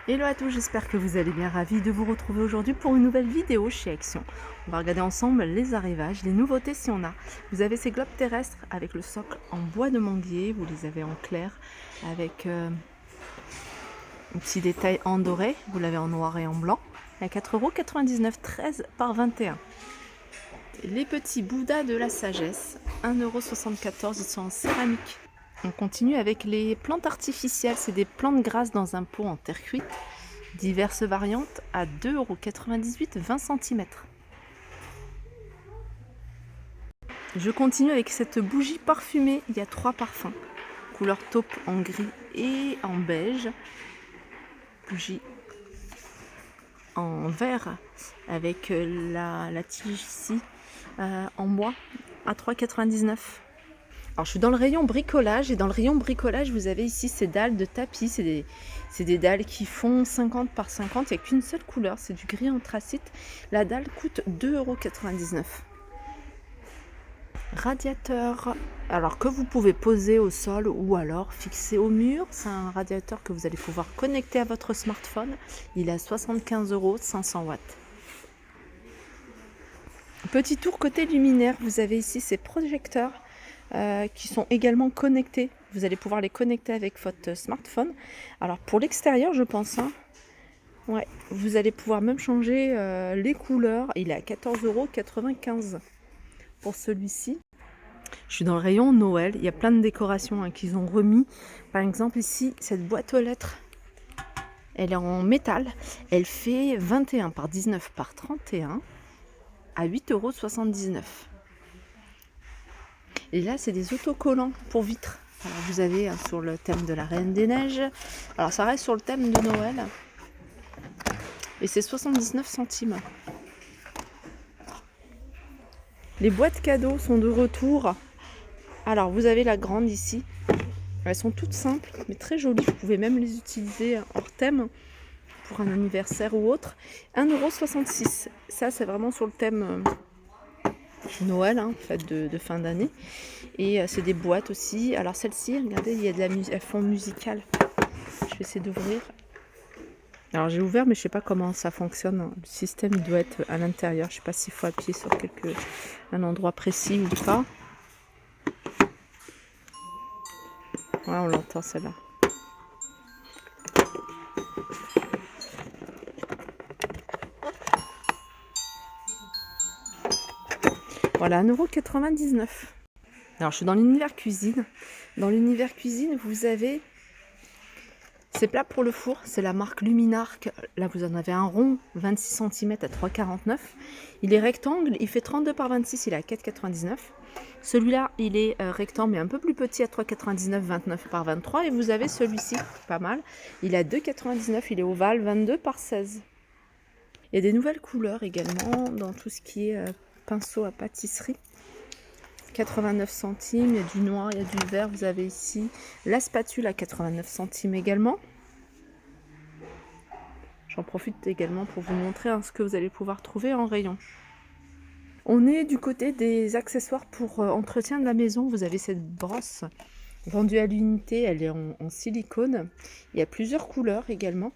Hello à tous, j'espère que vous allez bien, ravi de vous retrouver aujourd'hui pour une nouvelle vidéo chez Action. On va regarder ensemble les arrivages, les nouveautés si on a. Vous avez ces globes terrestres avec le socle en bois de manguier, vous les avez en clair avec un petit détail en doré, vous l'avez en noir et en blanc. À 4,99 €, 13 par 21. Les petits Bouddhas de la sagesse, 1,74 €, ils sont en céramique. On continue avec les plantes artificielles, c'est des plantes grasses dans un pot en terre cuite. Diverses variantes à 2,98 €, 20 cm. Je continue avec cette bougie parfumée, il y a 3 parfums. Couleur taupe en gris et en beige. Bougie en vert avec la tige ici en bois à 3,99 €. Alors je suis dans le rayon bricolage et dans le rayon bricolage vous avez ici ces dalles de tapis, c'est des dalles qui font 50 par 50, il n'y a qu'une seule couleur, c'est du gris anthracite. La dalle coûte 2,99 €. Radiateur, alors que vous pouvez poser au sol ou alors fixer au mur, c'est un radiateur que vous allez pouvoir connecter à votre smartphone, il est à 75 €, 500 watts. Petit tour côté luminaire, vous avez ici ces projecteurs qui sont également connectés. Vous allez pouvoir les connecter avec votre smartphone. Alors pour l'extérieur, je pense, ouais, vous allez pouvoir même changer les couleurs. Il est à 14,95 € pour celui-ci. Je suis dans le rayon Noël. Il y a plein de décorations qu'ils ont remis. Par exemple ici, cette boîte aux lettres, elle est en métal. Elle fait 21 par 19 par 31 à 8,79 €. Et là, c'est des autocollants pour vitres. Alors, vous avez sur le thème de la Reine des Neiges. Alors, ça reste sur le thème de Noël. Et c'est 79 centimes. Les boîtes cadeaux sont de retour. Alors, vous avez la grande ici. Elles sont toutes simples, mais très jolies. Vous pouvez même les utiliser hors thème pour un anniversaire ou autre. 1,66 €. Ça, c'est vraiment sur le thème Noël, fête de fin d'année. Et c'est des boîtes aussi. Alors celle-ci, regardez, il y a de la musique, elles font musicale. Je vais essayer d'ouvrir. Alors j'ai ouvert, mais je sais pas comment ça fonctionne. Le système doit être à l'intérieur. Je sais pas s'il faut appuyer sur un endroit précis ou pas. Ouais, on l'entend celle-là. Voilà, 1,99 €. Alors je suis dans l'univers cuisine. Dans l'univers cuisine, vous avez ces plats pour le four, c'est la marque Luminarc. Là, vous en avez un rond, 26 cm à 3,49 €. Il est rectangle, il fait 32 par 26, il est à 4,99 €. Celui-là, il est rectangle, mais un peu plus petit à 3,99 €, 29 par 23. Et vous avez celui-ci, pas mal. Il est à 2,99 €, il est ovale, 22 par 16. Il y a des nouvelles couleurs également dans tout ce qui est pinceau à pâtisserie. 89 centimes, il y a du noir, il y a du vert. Vous avez ici la spatule à 89 centimes également. J'en profite également pour vous montrer ce que vous allez pouvoir trouver en rayon. On est du côté des accessoires pour entretien de la maison. Vous avez cette brosse vendue à l'unité, elle est en silicone. Il y a plusieurs couleurs également,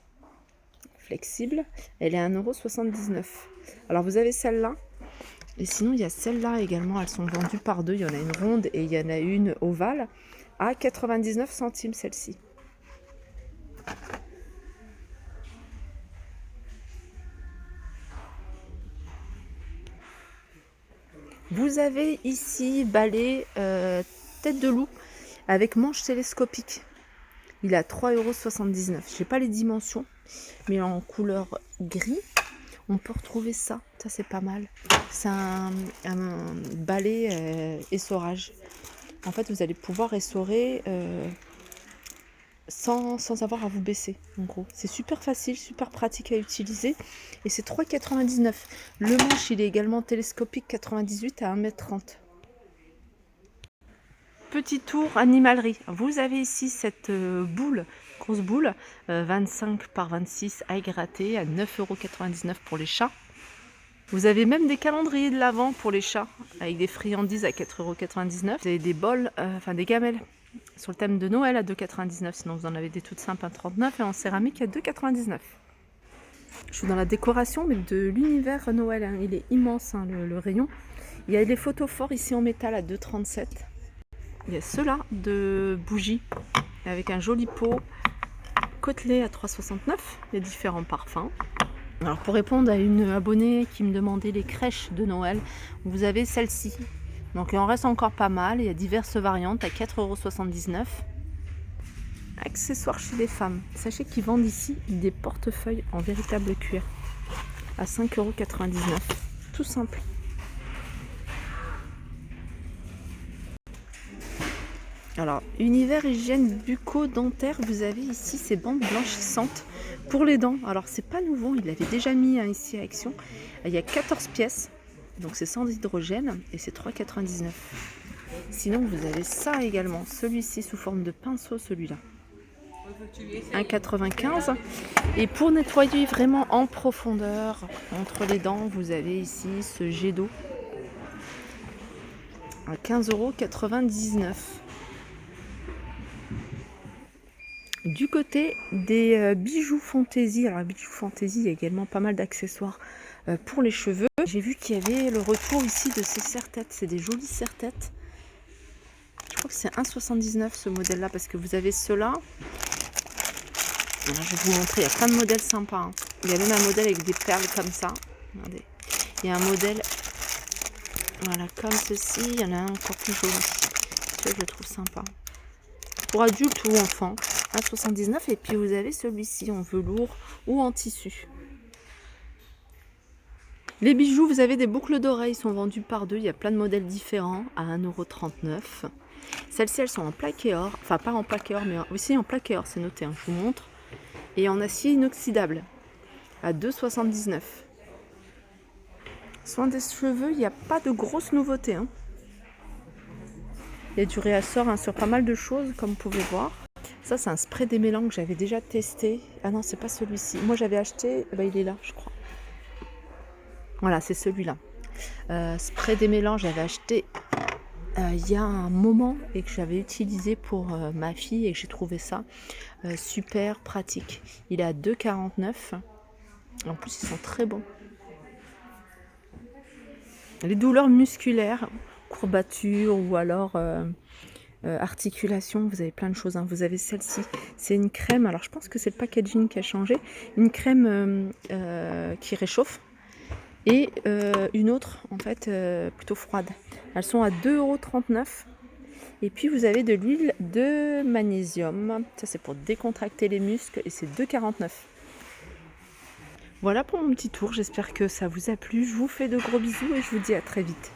flexible. Elle est à 1,79 €. Alors vous avez celle-là. Et sinon, il y a celle-là également, elles sont vendues par deux. Il y en a une ronde et il y en a une ovale à 99 centimes, celle-ci. Vous avez ici balai tête de loup avec manche télescopique. Il est à 3,79 €. Je n'ai pas les dimensions, mais en couleur gris. On peut retrouver ça, ça c'est pas mal. C'est un balai essorage. En fait, vous allez pouvoir essorer sans avoir à vous baisser, en gros. C'est super facile, super pratique à utiliser. Et c'est 3,99 €. Le manche, il est également télescopique, 98 à 1,30 m. Petit tour animalerie. Vous avez ici cette boule, grosse boule, 25 par 26 à gratter à 9,99 € pour les chats. Vous avez même des calendriers de l'Avent pour les chats avec des friandises à 4,99 €. Vous avez des bols, des gamelles sur le thème de Noël à 2,99 €. Sinon, vous en avez des toutes simples à 39 € et en céramique à 2,99 €. Je suis dans la décoration, mais de l'univers Noël. Hein. Il est immense, hein, le rayon. Il y a des photos forts ici en métal à 2,37 €. Il y a ceux-là de bougies avec un joli pot côtelé à 3,69 €. Il y a différents parfums. Alors pour répondre à une abonnée qui me demandait les crèches de Noël, vous avez celle-ci. Donc il en reste encore pas mal. Il y a diverses variantes à 4,79 €. Accessoires chez les femmes. Sachez qu'ils vendent ici des portefeuilles en véritable cuir à 5,99 €. Tout simple. Alors, univers hygiène bucco-dentaire, vous avez ici ces bandes blanchissantes pour les dents. Alors, c'est pas nouveau, il l'avait déjà mis ici à Action. Il y a 14 pièces, donc c'est sans hydrogène et c'est 3,99 €. Sinon, vous avez ça également, celui-ci sous forme de pinceau, celui-là. 1,95 €. Et pour nettoyer vraiment en profondeur entre les dents, vous avez ici ce jet d'eau à 15,99 €. Du côté des bijoux fantaisie, alors bijoux fantaisie, il y a également pas mal d'accessoires pour les cheveux. J'ai vu qu'il y avait le retour ici de ces serre-têtes, c'est des jolies serre-têtes. Je crois que c'est 1,79 € ce modèle-là, parce que vous avez ceux-là. Alors, je vais vous montrer, il y a plein de modèles sympas. Hein. Il y a même un modèle avec des perles comme ça. Regardez. Il y a un modèle, voilà, comme ceci. Il y en a un encore plus joli. Celui-là, je le trouve sympa. Pour adultes ou enfants. 1,79 € et puis vous avez celui-ci en velours ou en tissu. Les bijoux, vous avez des boucles d'oreilles, sont vendues par deux. Il y a plein de modèles différents à 1,39 €. Celles-ci, elles sont en plaqué or. Enfin, pas en plaqué or, mais aussi en plaqué or, c'est noté, hein, je vous montre. Et en acier inoxydable à 2,79 €. Soin des cheveux, il n'y a pas de grosses nouveautés. Hein. Il y a du réassort, hein, sur pas mal de choses, comme vous pouvez voir. Ça, c'est un spray démêlant que j'avais déjà testé. Ah non, c'est pas celui-ci. Moi, j'avais acheté, il est là, je crois. Voilà, c'est celui-là. Spray démêlant, j'avais acheté il y a un moment et que j'avais utilisé pour ma fille et que j'ai trouvé ça super pratique. Il est à 2,49 €. En plus, ils sont très bons. Les douleurs musculaires, courbatures ou alors articulation, vous avez plein de choses. Hein. Vous avez celle-ci, c'est une crème. Alors je pense que c'est le packaging qui a changé. Une crème qui réchauffe et une autre en fait plutôt froide. Elles sont à 2,39 €. Et puis vous avez de l'huile de magnésium. Ça c'est pour décontracter les muscles et c'est 2,49 €. Voilà pour mon petit tour. J'espère que ça vous a plu. Je vous fais de gros bisous et je vous dis à très vite.